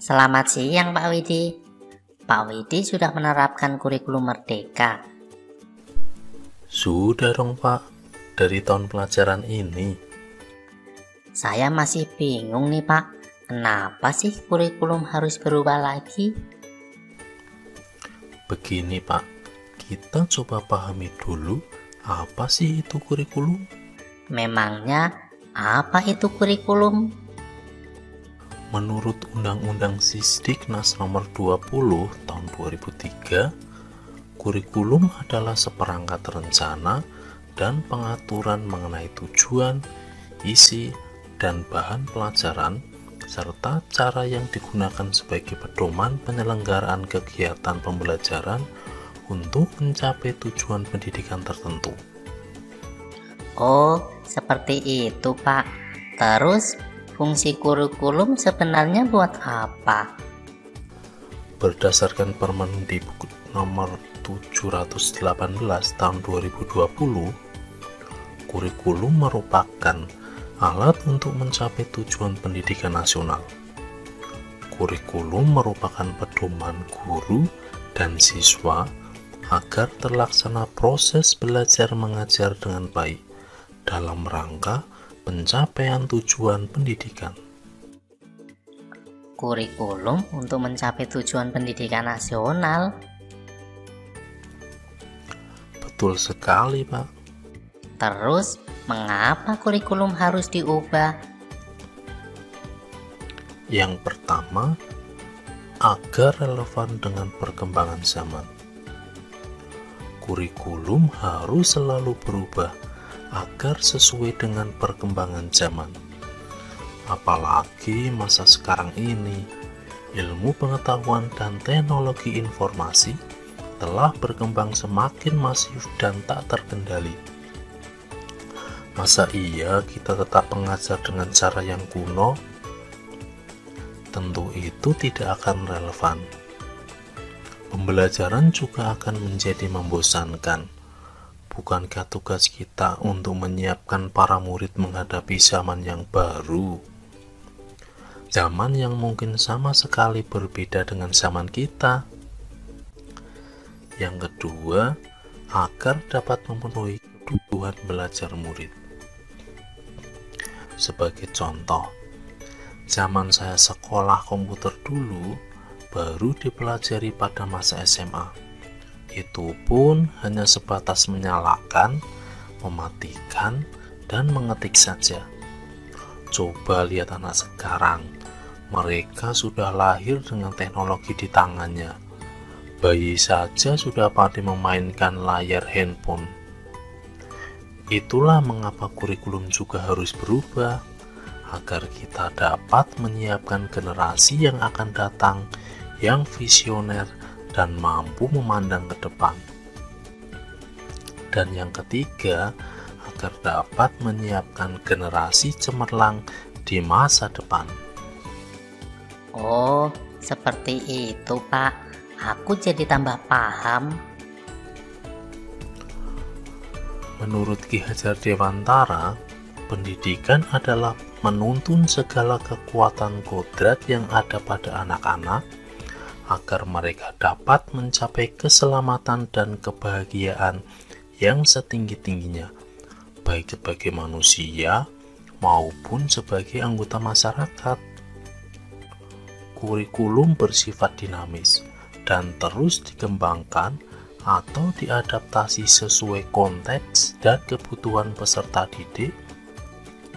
Selamat siang Pak Widi. Pak Widi sudah menerapkan kurikulum Merdeka. Sudah dong Pak, dari tahun pelajaran ini. Saya masih bingung nih Pak, kenapa sih kurikulum harus berubah lagi? Begini Pak, kita coba pahami dulu apa sih itu kurikulum. Memangnya apa itu kurikulum? Menurut Undang-Undang Sisdiknas nomor 20 tahun 2003, kurikulum adalah seperangkat rencana dan pengaturan mengenai tujuan, isi, dan bahan pelajaran, serta cara yang digunakan sebagai pedoman penyelenggaraan kegiatan pembelajaran untuk mencapai tujuan pendidikan tertentu. Oh, seperti itu Pak. Terus, fungsi kurikulum sebenarnya buat apa? Berdasarkan Permendikbud nomor 718 tahun 2020, kurikulum merupakan alat untuk mencapai tujuan pendidikan nasional. Kurikulum merupakan pedoman guru dan siswa agar terlaksana proses belajar mengajar dengan baik dalam rangka pencapaian tujuan pendidikan. Kurikulum untuk mencapai tujuan pendidikan nasional? Betul sekali, Pak. Terus, mengapa kurikulum harus diubah? Yang pertama, agar relevan dengan perkembangan zaman. Kurikulum harus selalu berubah agar sesuai dengan perkembangan zaman. Apalagi masa sekarang ini, ilmu pengetahuan dan teknologi informasi telah berkembang semakin masif dan tak terkendali. Masa iya kita tetap mengajar dengan cara yang kuno? Tentu itu tidak akan relevan. Pembelajaran juga akan menjadi membosankan. Bukankah tugas kita untuk menyiapkan para murid menghadapi zaman yang baru? Zaman yang mungkin sama sekali berbeda dengan zaman kita. Yang kedua, agar dapat memenuhi kebutuhan belajar murid. Sebagai contoh, zaman saya sekolah komputer dulu baru dipelajari pada masa SMA. Itu pun hanya sebatas menyalakan, mematikan, dan mengetik saja. Coba lihat anak sekarang, mereka sudah lahir dengan teknologi di tangannya. Bayi saja sudah pandai memainkan layar handphone. Itulah mengapa kurikulum juga harus berubah, agar kita dapat menyiapkan generasi yang akan datang yang visioner dan mampu memandang ke depan. Dan yang ketiga, agar dapat menyiapkan generasi cemerlang di masa depan. Oh, seperti itu Pak. Aku jadi tambah paham. Menurut Ki Hajar Dewantara, pendidikan adalah menuntun segala kekuatan kodrat yang ada pada anak-anak agar mereka dapat mencapai keselamatan dan kebahagiaan yang setinggi-tingginya, baik sebagai manusia maupun sebagai anggota masyarakat. Kurikulum bersifat dinamis dan terus dikembangkan atau diadaptasi sesuai konteks dan kebutuhan peserta didik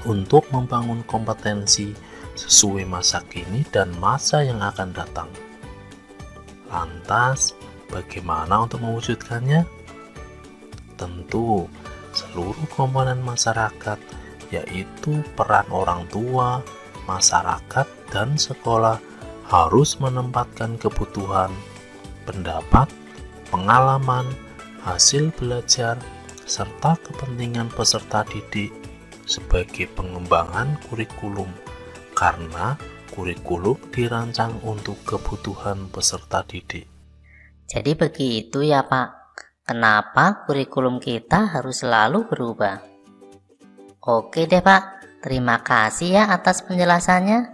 untuk membangun kompetensi sesuai masa kini dan masa yang akan datang. Lantas, bagaimana untuk mewujudkannya? Tentu, seluruh komponen masyarakat, yaitu peran orang tua, masyarakat, dan sekolah, harus menempatkan kebutuhan, pendapat, pengalaman, hasil belajar, serta kepentingan peserta didik sebagai pengembangan kurikulum, karena kurikulum dirancang untuk kebutuhan peserta didik. Jadi begitu ya Pak, kenapa kurikulum kita harus selalu berubah? Oke deh Pak, terima kasih ya atas penjelasannya.